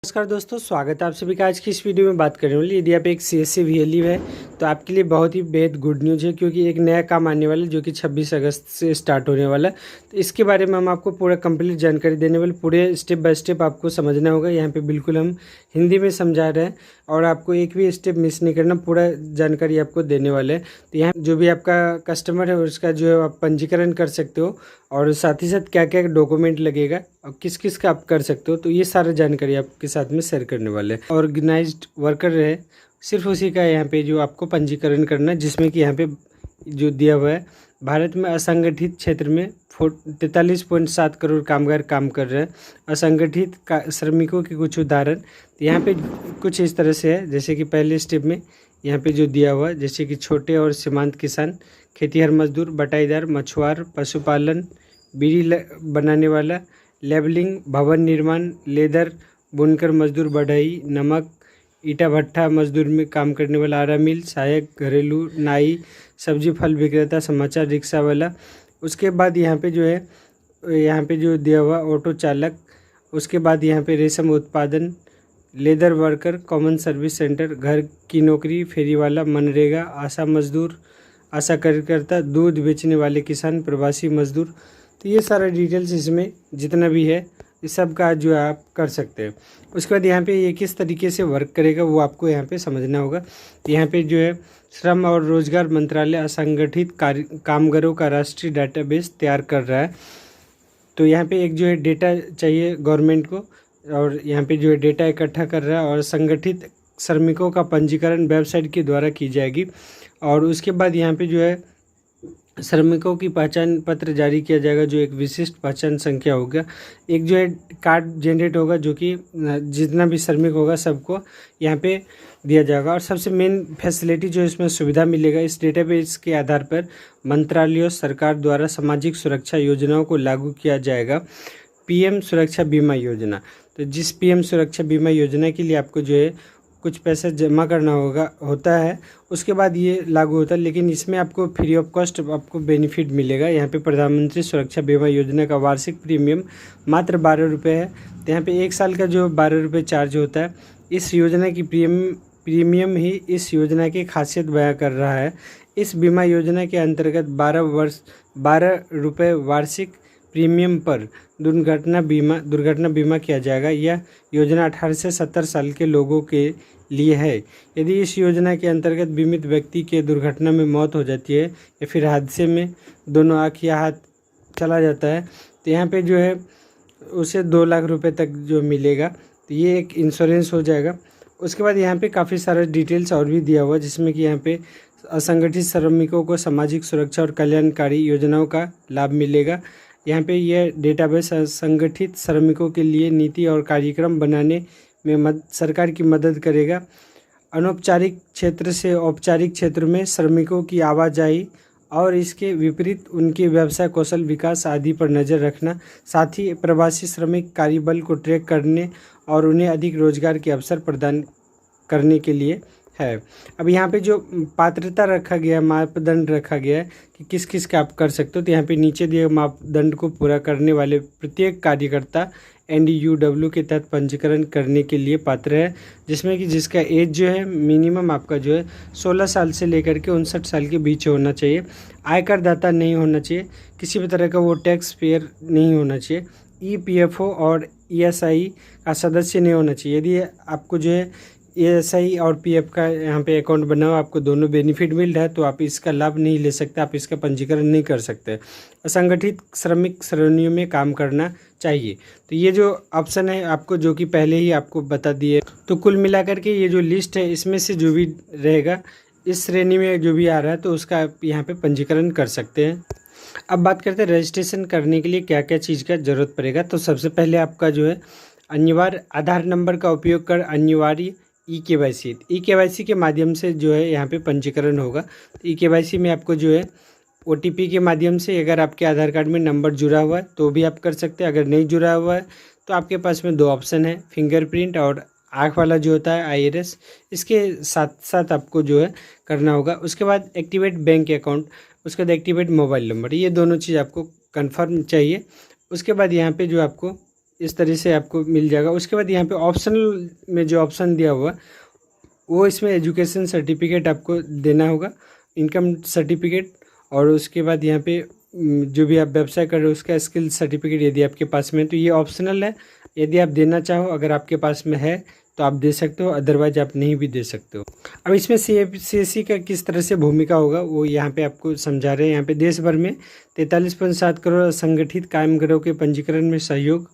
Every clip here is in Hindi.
नमस्कार दोस्तों, स्वागत है आप सभी का। आज की इस वीडियो में बात करने वाली, यदि आप एक सीएससी वीएलई है तो आपके लिए बहुत ही बेहद गुड न्यूज़ है, क्योंकि एक नया काम आने वाला है जो कि 26 अगस्त से स्टार्ट होने वाला है। तो इसके बारे में हम आपको पूरा कंप्लीट जानकारी देने वाले, पूरे स्टेप बाय स्टेप आपको समझना होगा। यहाँ पे बिल्कुल हम हिंदी में समझा रहे हैं और आपको एक भी स्टेप मिस नहीं करना, पूरा जानकारी आपको देने वाले हैं। तो यहाँ जो भी आपका कस्टमर है उसका जो है आप पंजीकरण कर सकते हो, और साथ ही साथ क्या क्या डॉक्यूमेंट लगेगा और किस किस का आप कर सकते हो, तो ये सारा जानकारी आपके साथ में शेयर करने वाले हैं। ऑर्गेनाइज्ड वर्कर है, सिर्फ उसी का यहाँ पे जो आपको पंजीकरण करना है, जिसमें कि यहाँ पे जो दिया हुआ है, भारत में असंगठित क्षेत्र में 43.7 करोड़ कामगार काम कर रहे हैं। असंगठित श्रमिकों के कुछ उदाहरण तो यहाँ पे कुछ इस तरह से है, जैसे कि पहले स्टेप में यहाँ पे जो दिया हुआ है, जैसे कि छोटे और सीमांत किसान, खेतीहर मजदूर, बटाईदार, मछुआर, पशुपालन, बीड़ी बनाने वाला, लेबलिंग, भवन निर्माण, लेदर, बुनकर मजदूर, बढ़ई, नमक, ईटा भट्ठा मजदूर में काम करने वाला, आरा मिल, सहायक, घरेलू, नाई, सब्जी फल विक्रेता, समाचार रिक्शा वाला। उसके बाद यहाँ पे जो है, यहाँ पे जो दिया हुआ ऑटो चालक। उसके बाद यहाँ पे रेशम उत्पादन, leather worker, common service centre, घर की नौकरी, फेरी वाला, मनरेगा, आशा मजदूर, आशा कार्यकर्ता, दूध बेचने वाले किसान, प्रवासी मजदूर। तो ये सारा डिटेल्स इसमें जितना भी है इस सब का जो है आप कर सकते हैं। उसके बाद यहाँ पे ये किस तरीके से वर्क करेगा वो आपको यहाँ पे समझना होगा। तो यहाँ पे जो है श्रम और रोजगार मंत्रालय असंगठित कामगारों का राष्ट्रीय डाटाबेस तैयार कर रहा है। तो यहाँ पे एक जो है डेटा चाहिए गवर्नमेंट को, और यहाँ पे जो है डेटा इकट्ठा कर रहा है, और संगठित श्रमिकों का पंजीकरण वेबसाइट के द्वारा की जाएगी। और उसके बाद यहाँ पे जो है श्रमिकों की पहचान पत्र जारी किया जाएगा, जो एक विशिष्ट पहचान संख्या होगा। एक जो है कार्ड जनरेट होगा, जो कि जितना भी श्रमिक होगा सबको यहाँ पे दिया जाएगा। और सबसे मेन फैसिलिटी जो इसमें सुविधा मिलेगा, इस डेटाबेस के आधार पर मंत्रालयों सरकार द्वारा सामाजिक सुरक्षा योजनाओं को लागू किया जाएगा। पीएम सुरक्षा बीमा योजना, तो जिस पीएम सुरक्षा बीमा योजना के लिए आपको जो है कुछ पैसा जमा करना होता है, उसके बाद ये लागू होता है, लेकिन इसमें आपको फ्री ऑफ कॉस्ट आपको बेनिफिट मिलेगा। यहाँ पे प्रधानमंत्री सुरक्षा बीमा योजना का वार्षिक प्रीमियम मात्र 12 रुपये है। तो यहाँ पे एक साल का जो 12 रुपये चार्ज होता है। इस योजना की प्रीमियम ही इस योजना की खासियत बयां कर रहा है। इस बीमा योजना के अंतर्गत 12 रुपये वार्षिक प्रीमियम पर दुर्घटना बीमा किया जाएगा। यह योजना 18 से 70 साल के लोगों के लिए है। यदि इस योजना के अंतर्गत बीमित व्यक्ति के दुर्घटना में मौत हो जाती है या फिर हादसे में दोनों आँख या हाथ चला जाता है, तो यहाँ पे जो है उसे 2 लाख रुपए तक जो मिलेगा। तो ये एक इंश्योरेंस हो जाएगा। उसके बाद यहाँ पे काफ़ी सारा डिटेल्स और भी दिया हुआ, जिसमें कि यहाँ पे असंगठित श्रमिकों को सामाजिक सुरक्षा और कल्याणकारी योजनाओं का लाभ मिलेगा। यहाँ पे यह डेटाबेस असंगठित श्रमिकों के लिए नीति और कार्यक्रम बनाने में सरकार की मदद करेगा। अनौपचारिक क्षेत्र से औपचारिक क्षेत्र में श्रमिकों की आवाजाही और इसके विपरीत उनके व्यवसाय कौशल विकास आदि पर नज़र रखना, साथ ही प्रवासी श्रमिक कार्यबल को ट्रैक करने और उन्हें अधिक रोजगार के अवसर प्रदान करने के लिए है। अब यहाँ पे जो पात्रता रखा गया, मापदंड रखा गया है कि किस किस का आप कर सकते हो। तो यहाँ पे नीचे दिए मापदंड को पूरा करने वाले प्रत्येक कार्यकर्ता NDUW के तहत पंजीकरण करने के लिए पात्र है, जिसमें कि जिसका एज जो है मिनिमम आपका जो है 16 साल से लेकर के 59 साल के बीच होना चाहिए। आयकर दाता नहीं होना चाहिए, किसी भी तरह का वो टैक्स पेयर नहीं होना चाहिए, EPFO और ESI का सदस्य नहीं होना चाहिए। यदि आपको जो है ESI और PF का यहाँ पे अकाउंट बना हुआ, आपको दोनों बेनिफिट मिल रहा है, तो आप इसका लाभ नहीं ले सकते, आप इसका पंजीकरण नहीं कर सकते। असंगठित श्रमिक श्रेणियों में काम करना चाहिए। तो ये जो ऑप्शन है आपको, जो कि पहले ही आपको बता दिए, तो कुल मिलाकर के ये जो लिस्ट है इसमें से जो भी रहेगा इस श्रेणी में जो भी आ रहा है, तो उसका आप यहाँ पे पंजीकरण कर सकते हैं। अब बात करते हैं रजिस्ट्रेशन करने के लिए क्या क्या चीज़ का ज़रूरत पड़ेगा। तो सबसे पहले आपका जो है अनिवार्य आधार नंबर का उपयोग कर अनिवार्य ई-KYC के माध्यम से जो है यहाँ पे पंजीकरण होगा। तो ई-KYC में आपको जो है OTP के माध्यम से, अगर आपके आधार कार्ड में नंबर जुड़ा हुआ है तो भी आप कर सकते हैं। अगर नहीं जुड़ा हुआ है तो आपके पास में 2 ऑप्शन है, फिंगरप्रिंट और आँख वाला जो होता है IRS, इसके साथ साथ आपको जो है करना होगा। उसके बाद एक्टिवेट बैंक अकाउंट, उसके बाद एक्टिवेट मोबाइल नंबर, ये दोनों चीज़ आपको कन्फर्म चाहिए। उसके बाद यहाँ पर जो आपको इस तरह से आपको मिल जाएगा। उसके बाद यहाँ पे ऑप्शनल में जो ऑप्शन दिया हुआ वो इसमें एजुकेशन सर्टिफिकेट आपको देना होगा, इनकम सर्टिफिकेट, और उसके बाद यहाँ पे जो भी आप व्यवसाय कर रहे हो उसका स्किल सर्टिफिकेट यदि आपके पास में है तो ये ऑप्शनल है। यदि आप देना चाहो, अगर आपके पास में है तो आप दे सकते हो, अदरवाइज आप नहीं भी दे सकते हो। अब इसमें CSC का किस तरह से भूमिका होगा वो यहाँ पे आपको समझा रहे हैं। यहाँ पे देश भर में 43.7 करोड़ संगठित कामगारों के पंजीकरण में सहयोग,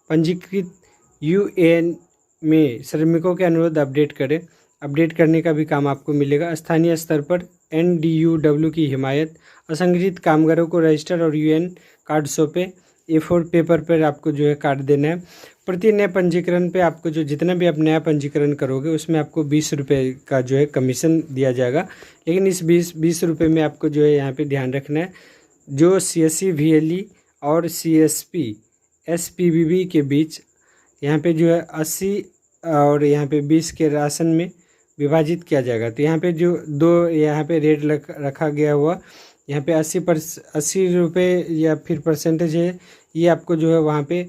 पंजीकृत UN में श्रमिकों के अनुरोध अपडेट करने का भी काम आपको मिलेगा। स्थानीय स्तर पर NDUW की हिमायत, असंगठित कामगारों को रजिस्टर और UN कार्ड सौंपे। A4 पेपर पर आपको जो है कार्ड देना है। प्रति नए पंजीकरण पे आपको जो जितना भी आप नया पंजीकरण करोगे उसमें आपको 20 रुपये का जो है कमीशन दिया जाएगा। लेकिन इस 20 रुपये में आपको जो है यहाँ पे ध्यान रखना है, जो CSC VLE और CSP SPBB के बीच यहाँ पे जो है 80 और यहाँ पे 20 के राशन में विभाजित किया जाएगा। तो यहाँ पे जो दो यहाँ पे रेट रखा गया हुआ, यहाँ पे 80 रुपये या फिर परसेंटेज है, ये आपको जो है वहाँ पे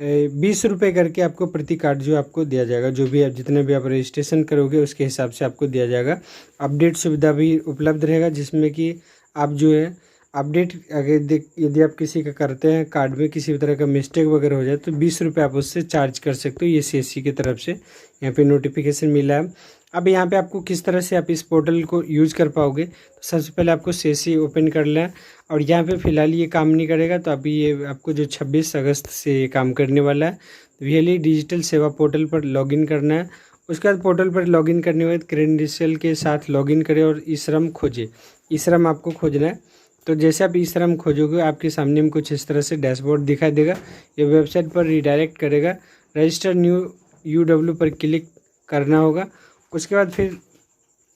20 रुपये करके आपको प्रति कार्ड जो आपको दिया जाएगा। जो भी आप जितने भी आप रजिस्ट्रेशन करोगे उसके हिसाब से आपको दिया जाएगा। अपडेट सुविधा भी उपलब्ध रहेगा, जिसमें कि आप जो है अपडेट अगर यदि आप किसी का करते हैं कार्ड में किसी भी तरह का मिस्टेक वगैरह हो जाए तो 20 रुपये आप उससे चार्ज कर सकते हो। ये CSC की तरफ से यहाँ पे नोटिफिकेशन मिला है। अब यहाँ पे आपको किस तरह से आप इस पोर्टल को यूज़ कर पाओगे, तो सबसे पहले आपको CSC ओपन कर लें, और यहाँ पे फ़िलहाल ये काम नहीं करेगा तो अभी ये आपको जो 26 अगस्त से ये काम करने वाला है। VLE डिजिटल सेवा पोर्टल पर लॉगिन करना है। उसके बाद पोर्टल पर लॉगिन करने के बाद क्रेडेंशियल के साथ लॉगिन करें और ई-श्रम खोजें। ई-श्रम आपको खोजना है। तो जैसे आप ई-श्रम खोजोगे आपके सामने में कुछ इस तरह से डैशबोर्ड दिखाई देगा। ये वेबसाइट पर रिडायरेक्ट करेगा। रजिस्टर न्यू UW पर क्लिक करना होगा। उसके बाद फिर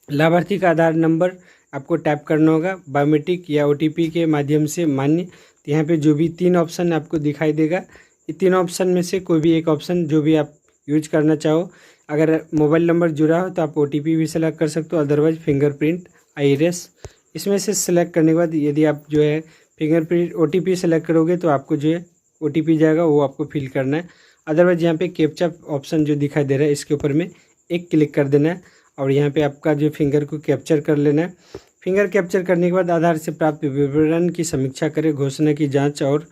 लाभार्थी का आधार नंबर आपको टैप करना होगा, बायोमेट्रिक या OTP के माध्यम से मान्य। तो यहाँ पे जो भी 3 ऑप्शन आपको दिखाई देगा, ये 3 ऑप्शन में से कोई भी एक ऑप्शन जो भी आप यूज करना चाहो। अगर मोबाइल नंबर जुड़ा हो तो आप OTP भी सेलेक्ट कर सकते हो, अदरवाइज फिंगरप्रिंट, आइरिस। इसमें से सेलेक्ट करने के बाद यदि आप जो है फिंगरप्रिंट OTP सेलेक्ट करोगे तो आपको जो है OTP जाएगा, वो आपको फिल करना है। अदरवाइज यहाँ पे कैप्चा ऑप्शन जो दिखाई दे रहा है इसके ऊपर में एक क्लिक कर देना है और यहाँ पे आपका जो फिंगर को कैप्चर कर लेना है। फिंगर कैप्चर करने के बाद आधार से प्राप्त विवरण की समीक्षा करें, घोषणा की जांच और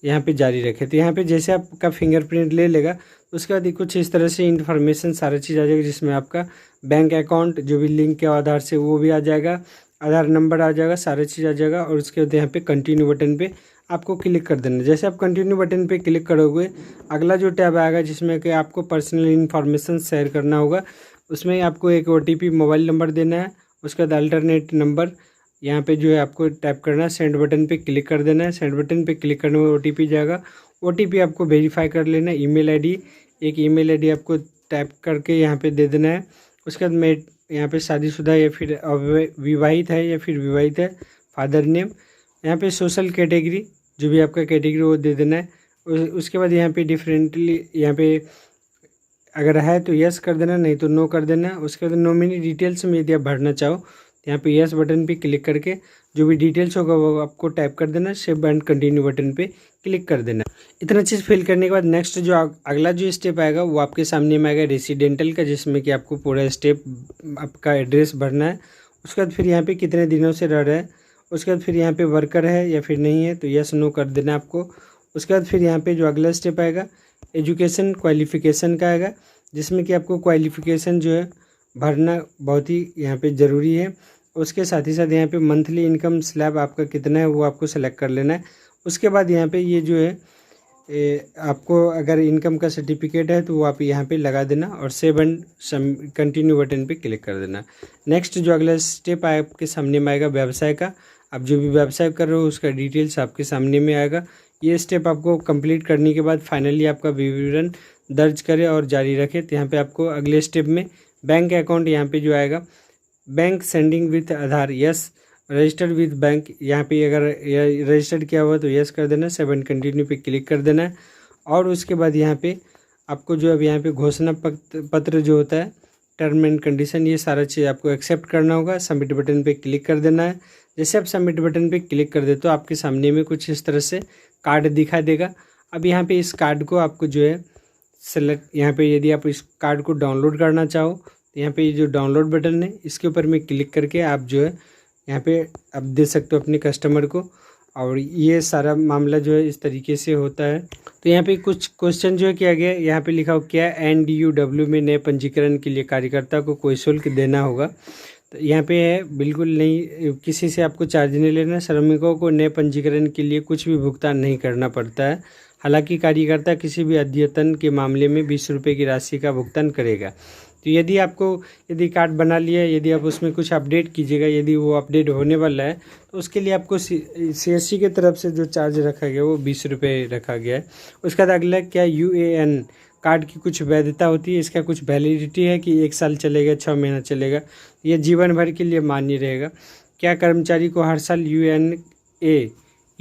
यहाँ पे जारी रखें। तो यहाँ पे जैसे आपका फिंगरप्रिंट ले लेगा उसके बाद कुछ इस तरह से इन्फॉर्मेशन सारा चीज़ आ जाएगा, जिसमें आपका बैंक अकाउंट जो भी लिंक है आधार से वो भी आ जाएगा, आधार नंबर आ जाएगा, सारा चीज़ आ जाएगा। और उसके बाद यहाँ पे कंटिन्यू बटन पे आपको क्लिक कर देना। जैसे आप कंटिन्यू बटन पे क्लिक करोगे अगला जो टैब आएगा जिसमें कि आपको पर्सनल इन्फॉर्मेशन शेयर करना होगा, उसमें आपको एक OTP मोबाइल नंबर देना है। उसके बाद अल्टरनेट नंबर यहाँ पे जो है आपको टाइप करना है, सेंड बटन पे क्लिक कर देना है। सेंड बटन पे क्लिक करने में OTP जाएगा। OTP आपको वेरीफाई कर लेना है। एक ईमेल आईडी आपको टाइप करके यहाँ पे दे देना है। उसके बाद मैं यहाँ पे शादीशुदा या फिर विवाहित है या फिर विवाहित है, फादर नेम, यहाँ पे सोशल कैटेगरी जो भी आपका कैटेगरी वो दे देना है। उसके बाद यहाँ पे डिफरेंटली यहाँ पे अगर है तो यस कर देना, नहीं तो नो कर देना। उसके बाद नॉमिनी डिटेल्स में यदि आप भरना चाहो तो यहाँ पे यस बटन पे क्लिक करके जो भी डिटेल्स होगा वो आपको टाइप कर देना, सेव एंड कंटिन्यू बटन पे क्लिक कर देना। इतना चीज़ फिल करने के बाद नेक्स्ट जो अगला जो स्टेप आएगा वो आपके सामने में आएगा रेसिडेंटल का, जिसमें कि आपको पूरा स्टेप आपका एड्रेस भरना है। उसके बाद फिर यहाँ पे कितने दिनों से रह रहा है, उसके बाद फिर यहाँ पे वर्कर है या फिर नहीं है तो यस नो कर देना आपको। उसके बाद फिर यहाँ पे जो अगला स्टेप आएगा एजुकेशन क्वालिफ़िकेशन का आएगा, जिसमें कि आपको क्वालिफ़िकेशन जो है भरना बहुत ही यहाँ पे ज़रूरी है। उसके साथ ही साथ यहाँ पे मंथली इनकम स्लैब आपका कितना है वो आपको सेलेक्ट कर लेना है। उसके बाद यहाँ पे ये जो है आपको अगर इनकम का सर्टिफिकेट है तो वो आप यहाँ पे लगा देना और सेव एंड कंटिन्यू बटन पे क्लिक कर देना। नेक्स्ट जो अगला स्टेप आपके सामने में आएगा व्यवसाय का, आप जो भी व्यवसाय कर रहे हो उसका डिटेल्स आपके सामने में आएगा। ये स्टेप आपको कंप्लीट करने के बाद फाइनली आपका विवरण दर्ज करें और जारी रखें। तो यहाँ पे आपको अगले स्टेप में बैंक अकाउंट यहाँ पे जो आएगा, bank sending with Aadhaar, yes, registered with bank, यहाँ पे अगर रजिस्टर्ड किया हुआ तो यस कर देना, सेव एंड कंटिन्यू पे क्लिक कर देना है। और उसके बाद यहाँ पे आपको जो अब यहाँ पे घोषणा पत्र जो होता है, टर्म एंड कंडीशन, ये सारा चीज़ आपको एक्सेप्ट करना होगा। सबमिट बटन पे क्लिक कर देना है। जैसे आप सबमिट बटन पे क्लिक कर दे तो आपके सामने में कुछ इस तरह से कार्ड दिखाई देगा। अब यहाँ पे इस कार्ड को आपको जो है सेलेक्ट, यहाँ पे यदि आप इस कार्ड को डाउनलोड करना चाहो तो यहाँ पे ये जो डाउनलोड बटन है इसके ऊपर में क्लिक करके आप जो है यहाँ पे आप दे सकते हो अपने कस्टमर को। और ये सारा मामला जो है इस तरीके से होता है। तो यहाँ पे कुछ क्वेश्चन जो है किया गया, यहाँ पे लिखा हो क्या NDUW में नए पंजीकरण के लिए कार्यकर्ता को कोई शुल्क देना होगा। तो यहाँ पे है बिल्कुल नहीं, किसी से आपको चार्ज नहीं लेना। श्रमिकों को नए पंजीकरण के लिए कुछ भी भुगतान नहीं करना पड़ता है। हालांकि कार्यकर्ता किसी भी अद्यतन के मामले में 20 रुपये की राशि का भुगतान करेगा। तो यदि आपको यदि कार्ड बना लिया, यदि आप उसमें कुछ अपडेट कीजिएगा, यदि वो अपडेट होने वाला है तो उसके लिए आपको CSC की तरफ से जो चार्ज रखा गया वो 20 रुपये रखा गया है। उसके बाद अगला क्या UAN कार्ड की कुछ वैधता होती है, इसका कुछ वैलिडिटी है कि 1 साल चलेगा, 6 महीना चलेगा, यह जीवन भर के लिए मान्य रहेगा। क्या कर्मचारी को हर साल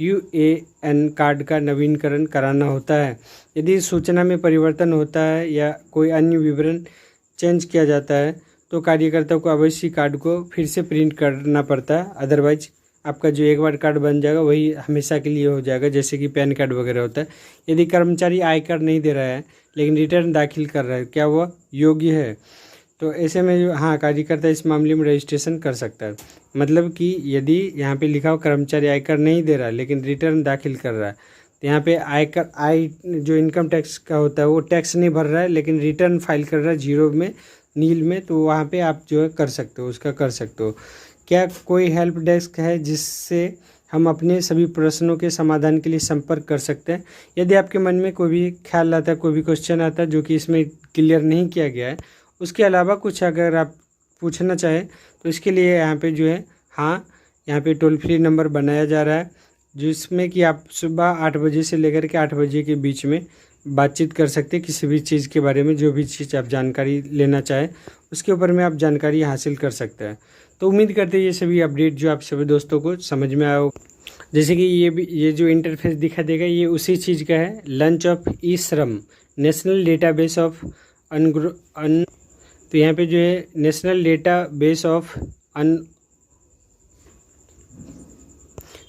UAN कार्ड का नवीनीकरण कराना होता है। यदि सूचना में परिवर्तन होता है या कोई अन्य विवरण चेंज किया जाता है तो कार्यकर्ता को अवश्य कार्ड को फिर से प्रिंट करना पड़ता है। अदरवाइज आपका जो एक बार कार्ड बन जाएगा वही हमेशा के लिए हो जाएगा, जैसे कि पैन कार्ड वगैरह होता है। यदि कर्मचारी आयकर नहीं दे रहा है लेकिन रिटर्न दाखिल कर रहा है, क्या वह योग्य है। तो ऐसे में जो कार्यकर्ता इस मामले में रजिस्ट्रेशन कर सकता है। मतलब कि यदि यहाँ पे लिखा हो कर्मचारी आयकर नहीं दे रहा है लेकिन रिटर्न दाखिल कर रहा है, तो यहाँ पे जो इनकम टैक्स का होता है वो टैक्स नहीं भर रहा है लेकिन रिटर्न फाइल कर रहा है जीरो में, नील में, तो वहाँ पे आप जो है कर सकते हो, उसका कर सकते हो। क्या कोई हेल्प डेस्क है जिससे हम अपने सभी प्रश्नों के समाधान के लिए संपर्क कर सकते हैं। यदि आपके मन में कोई भी ख्याल आता है, कोई भी क्वेश्चन आता है जो कि इसमें क्लियर नहीं किया गया है, उसके अलावा कुछ अगर आप पूछना चाहें तो इसके लिए यहाँ पे जो है यहाँ पे टोल फ्री नंबर बनाया जा रहा है जिसमें कि आप सुबह 8 बजे से लेकर के 8 बजे के बीच में बातचीत कर सकते हैं। किसी भी चीज़ के बारे में जो भी चीज़ आप जानकारी लेना चाहें उसके ऊपर में आप जानकारी हासिल कर सकते हैं। तो उम्मीद करते हैं ये सभी अपडेट जो आप सभी दोस्तों को समझ में आया हो। जैसे कि ये जो इंटरफेस दिखा देगा ये उसी चीज़ का है, launch of e-Shram national database of तो यहाँ पे जो है नेशनल डेटाबेस ऑफ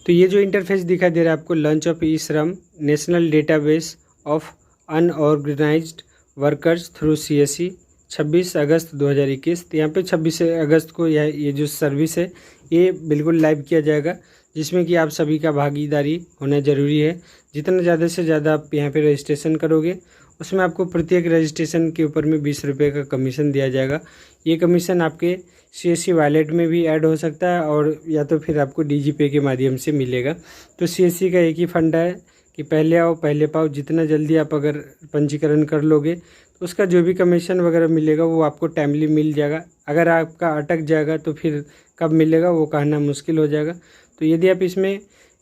तो ये जो इंटरफेस दिखा दे रहा है आपको, launch of e-Shram national database of unorganised workers through CSC 26 अगस्त 2021। तो यहाँ पे 26 अगस्त को ये जो सर्विस है ये बिल्कुल लाइव किया जाएगा, जिसमें कि आप सभी का भागीदारी होना ज़रूरी है। जितना ज़्यादा से ज़्यादा आप यहाँ पे रजिस्ट्रेशन करोगे उसमें आपको प्रत्येक रजिस्ट्रेशन के ऊपर में 20 रुपये का कमीशन दिया जाएगा। ये कमीशन आपके CSC वॉलेट में भी ऐड हो सकता है और या तो फिर आपको DigiPay के माध्यम से मिलेगा। तो CSC का एक ही फंडा है कि पहले आओ पहले पाओ। जितना जल्दी आप अगर पंजीकरण कर लोगे तो उसका जो भी कमीशन वगैरह मिलेगा वो आपको टाइमली मिल जाएगा। अगर आपका अटक जाएगा तो फिर कब मिलेगा वो कहना मुश्किल हो जाएगा। तो यदि आप इसमें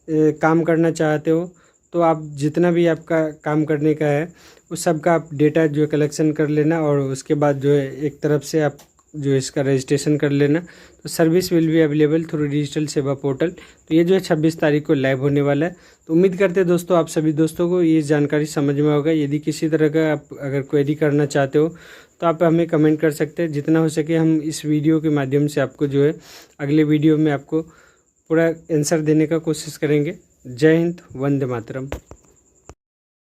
काम करना चाहते हो तो आप जितना भी आपका काम करने का है उस सब का आप डेटा जो कलेक्शन कर लेना और उसके बाद जो है एक तरफ से आप जो इसका रजिस्ट्रेशन कर लेना। तो service will be available through digital सेवा पोर्टल। तो ये जो है 26 तारीख को लाइव होने वाला है। तो उम्मीद करते हैं दोस्तों आप सभी दोस्तों को ये जानकारी समझ में होगा। यदि किसी तरह का आप अगर क्वेरी करना चाहते हो तो आप हमें कमेंट कर सकते हैं। जितना हो सके हम इस वीडियो के माध्यम से आपको जो है अगले वीडियो में आपको पूरा आंसर देने का कोशिश करेंगे। जय हिंद, वंदे मातरम।